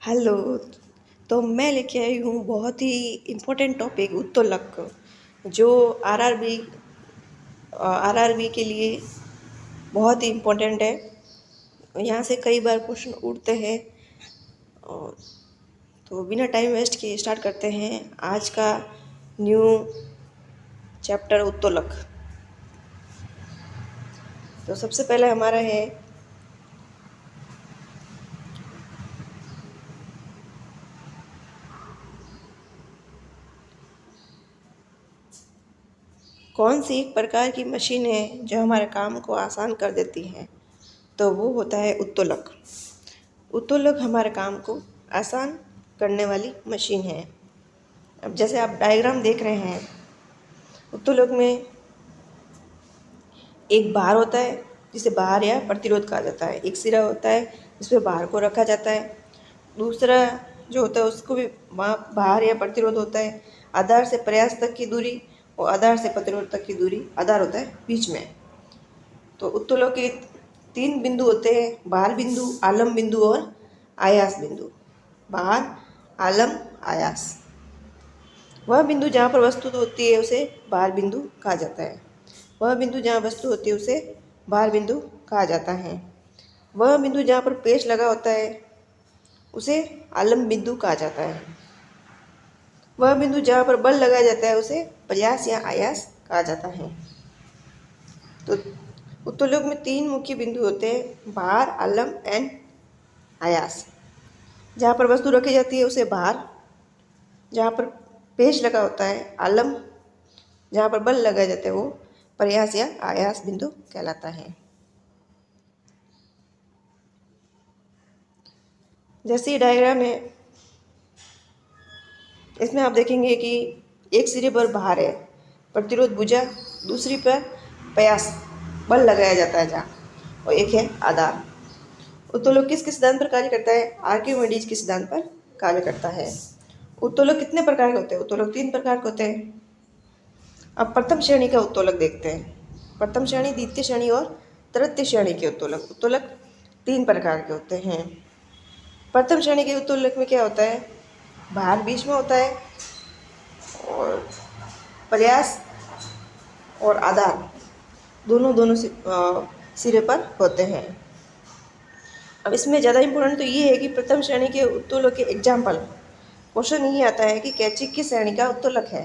Hello. तो मैं लेके आई हूँ बहुत ही इम्पोर्टेंट टॉपिक उत्तोलन, जो आरआरबी आरआरबी के लिए बहुत ही इम्पोर्टेंट है। यहाँ से कई बार क्वेश्चन उठते हैं। और तो बिना टाइम वेस्ट किए स्टार्ट करते हैं आज का न्यू चैप्टर उत्तोलन। तो सबसे पहले हमारा है कौन सी एक प्रकार की मशीन है जो हमारे काम को आसान कर देती है। तो वो होता है उत्तोलन। उत्तोलन हमारे काम को आसान करने वाली मशीन है। अब जैसे आप डायग्राम देख रहे हैं, उत्तोलन में एक भार होता है जिसे भार या प्रतिरोध कहा जाता है। एक सिरा होता है जिसमें भार को रखा जाता है। दूसरा जो होता है उसको भी भार या प्रतिरोध होता है। आधार से प्रयास तक की दूरी और आधार से प्रतिरोध तक की दूरी आधार होता है बीच में। तो उत्तोलन के 3 बिंदु होते हैं: भार बिंदु, आलम बिंदु और आयास बिंदु। भार, आलम, आयास। वह बिंदु जहाँ पर वस्तु होती है उसे भार बिंदु कहा जाता है। वह बिंदु जहाँ वस्तु होती है उसे भार बिंदु कहा जाता है। वह बिंदु जहाँ पर पेच लगा होता है उसे आलम बिंदु कहा जाता है। वह बिंदु जहाँ पर बल लगाया जाता है उसे प्रयास या आयास कहा जाता है। तो उत्तोलन में 3 मुख्य बिंदु होते हैं: भार, आलम एंड आयास। जहाँ पर वस्तु रखी जाती है उसे भार, जहाँ पर पेच लगा होता है आलम, जहाँ पर बल लगाया जाता है वो प्रयास या आयास बिंदु कहलाता है। जैसे डायग्राम है, इसमें आप देखेंगे कि एक सिरे पर भार है, प्रतिरोध भुजा, दूसरी पर प्रयास बल लगाया जाता है जहाँ, और एक है आधार। उत्तोलन किस किस सिद्धांत पर कार्य करता है? आर्किमिडीज के सिद्धांत पर कार्य करता है। उत्तोलन कितने प्रकार के होते हैं? उत्तोलन 3 प्रकार के होते हैं। अब प्रथम श्रेणी का उत्तोलन देखते हैं। प्रथम श्रेणी, द्वितीय श्रेणी और तृतीय श्रेणी के उत्तोलन। उत्तोलन 3 प्रकार के होते हैं। प्रथम श्रेणी के उत्तोलन में क्या होता है? भार बीच में होता है और प्रयास और आधार दोनों दोनों सिरे पर होते हैं। अब इसमें ज़्यादा इम्पोर्टेंट तो ये है कि प्रथम श्रेणी के उत्तोलन के एग्जाम्पल क्वेश्चन यही आता है कि कैंची किस श्रेणी का उत्तोलन है,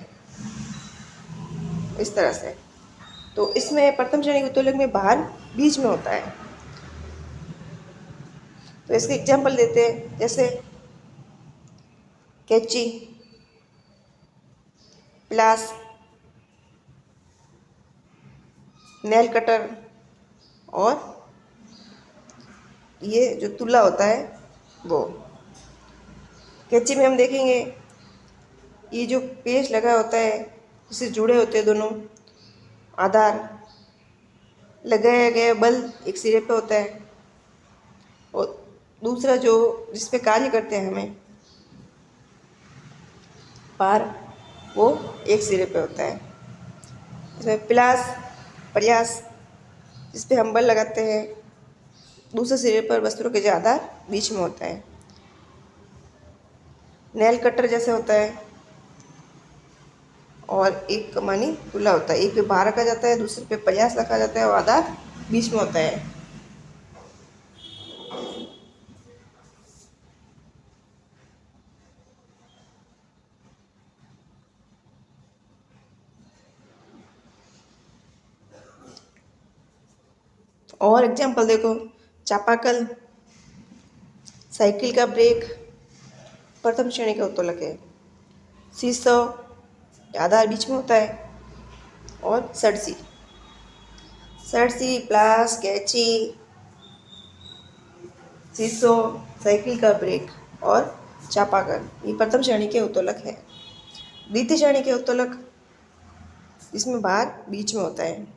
इस तरह से। तो इसमें प्रथम श्रेणी के उत्तोलन में भार बीच में होता है। तो इसके एग्जाम्पल देते हैं, जैसे कैंची, प्लास, नेल कटर और ये जो तुला होता है वो। कैंची में हम देखेंगे ये जो पेच लगा होता है जिससे जुड़े होते हैं दोनों आधार, लगाया गया बल एक सिरे पे होता है और दूसरा जो जिस पे कार्य करते हैं हमें भार, वो एक सिरे पे होता है। इसमें प्लास, प्रयास, जिस पे हम बल लगाते हैं, दूसरे सिरे पर वस्तु के जो आधार बीच में होता है। नेल कटर जैसे होता है और एक कमानी तुला होता है। एक पे भार रखा जाता है, दूसरे पे प्रयास रखा जाता है और आधार बीच में होता है। और एग्जाम्पल देखो, चापाकल, साइकिल का ब्रेक प्रथम श्रेणी का उत्तोलन है। सीसो आधार बीच में होता है और सड़सी, प्लास, कैंची, सीसो, साइकिल का ब्रेक और चापाकल ये प्रथम श्रेणी के उत्तोलन है। द्वितीय श्रेणी के उत्तोलन इसमें भार बीच में होता है।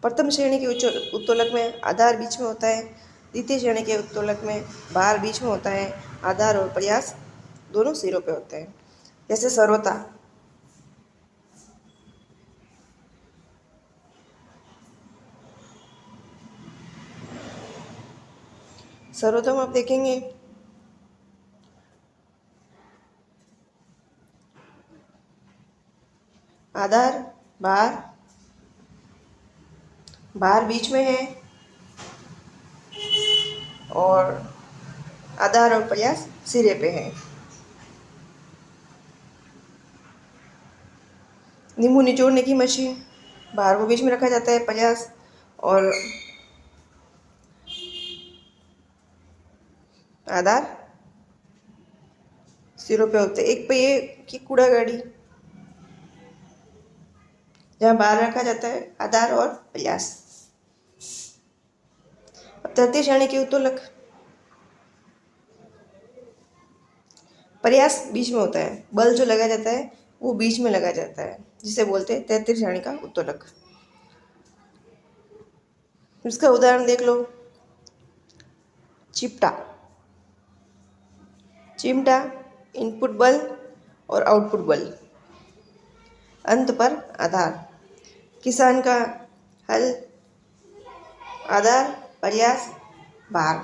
प्रथम श्रेणी के उत्तोलन में आधार बीच में होता है। द्वितीय श्रेणी के उत्तोलन में भार बीच में होता है, आधार और प्रयास दोनों सिरों पे होते हैं। जैसे सर्वता, सर्वोत्तम आप देखेंगे आधार भार, भार बीच में है और आधार और प्रयास सिरे पे है। नींबू निचोड़ने की मशीन, भार को बीच में रखा जाता है, प्रयास और आधार सिरों पे होते हैं। एक पहिए की कूड़ा गाड़ी, जहाँ भार रखा जाता है, आधार और प्रयास। अब तृतीय श्रेणी के उत्तोलक, प्रयास बीच में होता है, बल जो लगाया जाता है वो बीच में लगाया जाता है, जिसे बोलते हैं तृतीय श्रेणी का उत्तोलक। इसका उदाहरण देख लो, चिमटा, चिमटा इनपुट बल और आउटपुट बल, अंत पर आधार। किसान का हल, आधार प्रयास भार,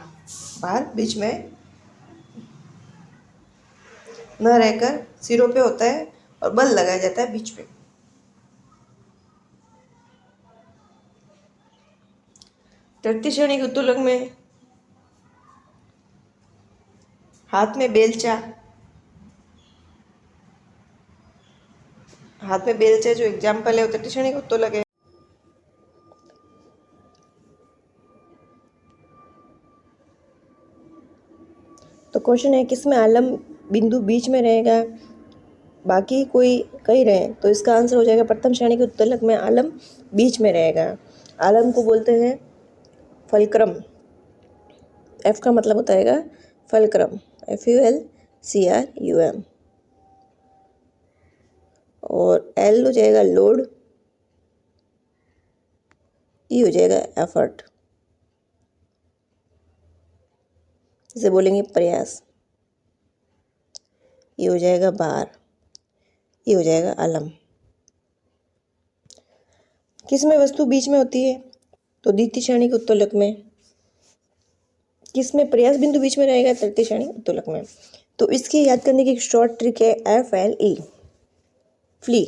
भार बीच में न रहकर सिरों पे होता है और बल लगाया जाता है बीच में। तृतीय श्रेणी के उत्तोलक में हाथ में बेलचा, हाथ में बेलचा जो एग्जाम्पल है वो तृतीय श्रेणी का उत्तोलक है। तो क्वेश्चन है किसमें आलम बिंदु बीच में रहेगा, बाकी कोई कहीं रहे, तो इसका आंसर हो जाएगा प्रथम श्रेणी के उत्तोलक में आलम बीच में रहेगा। आलम को बोलते हैं फलक्रम, एफ का मतलब होता है फलक्रम, FULCRUM, और एल हो जाएगा लोड, ई हो जाएगा एफर्ट, इसे बोलेंगे प्रयास, ये हो जाएगा भार, ये हो जाएगा आलम। किसमें वस्तु बीच में होती है, तो द्वितीय श्रेणी के उत्तोलक में। किसमें प्रयास बिंदु बीच में रहेगा, तृतीय श्रेणी उत्तोलक में। तो इसकी याद करने की एक शॉर्ट ट्रिक है FLE, फ्ली,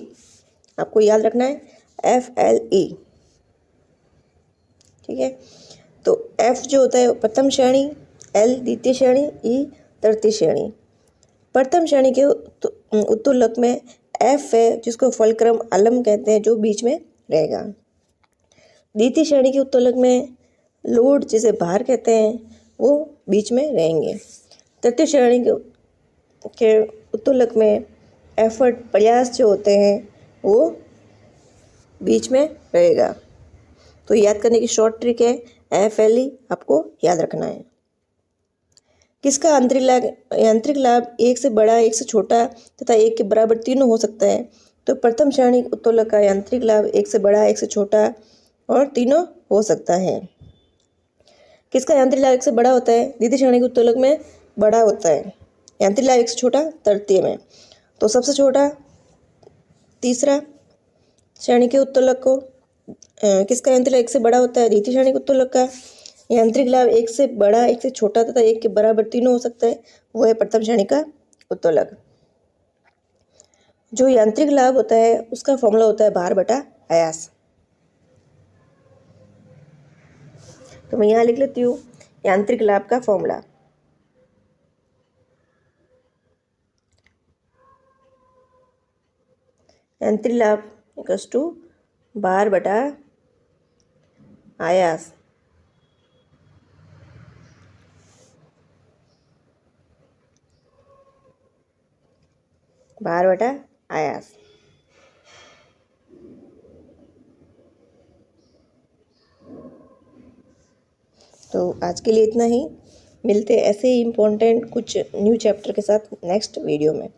आपको याद रखना है FLE, ठीक है। तो F जो होता है प्रथम श्रेणी, L द्वितीय श्रेणी, E तृतीय श्रेणी। प्रथम श्रेणी के उत्तोलक में F है जिसको फलक्रम आलम कहते हैं, जो बीच में रहेगा। द्वितीय श्रेणी के उत्तोलक में लोड जिसे भार कहते हैं वो बीच में रहेंगे। तृतीय श्रेणी के उत्तोलक में एफर्ट प्रयास जो होते हैं वो बीच में रहेगा। तो याद करने की शॉर्ट ट्रिक है FLE, आपको याद रखना है। किसका यांत्रिक लाभ एक से बड़ा, एक से छोटा तथा एक के बराबर तीनों हो सकता है, तो प्रथम श्रेणी उत्तोलक का यांत्रिक लाभ एक से बड़ा, एक से छोटा और तीनों हो सकता है। किसका यांत्रिक लाभ एक से बड़ा होता है, द्वितीय श्रेणी के उत्तोलक में बड़ा होता है, यांत्रिक लाभ एक से छोटा तृतीय में। तो सबसे छोटा तीसरा श्रेणी के उत्तोलक को किसका यांत्रिक लाभ एक से बड़ा होता है, द्वितीय श्रेणी के उत्तोलक का यांत्रिक लाभ एक से बड़ा, एक से छोटा तथा एक के बराबर तीनों हो सकता है, वो है प्रथम श्रेणी का उत्तोलक। जो यांत्रिक लाभ होता है उसका फॉर्मूला होता है भार बटा आयास। तो मैं यहाँ लिख लेती हूँ यांत्रिक लाभ का फॉर्मूला, यांत्रिक लाभ इक्वल्स टू भार बटा आयास। भार बटा आयास। तो आज के लिए इतना ही, मिलते ऐसे ही इम्पोर्टेंट कुछ न्यू चैप्टर के साथ नेक्स्ट वीडियो में।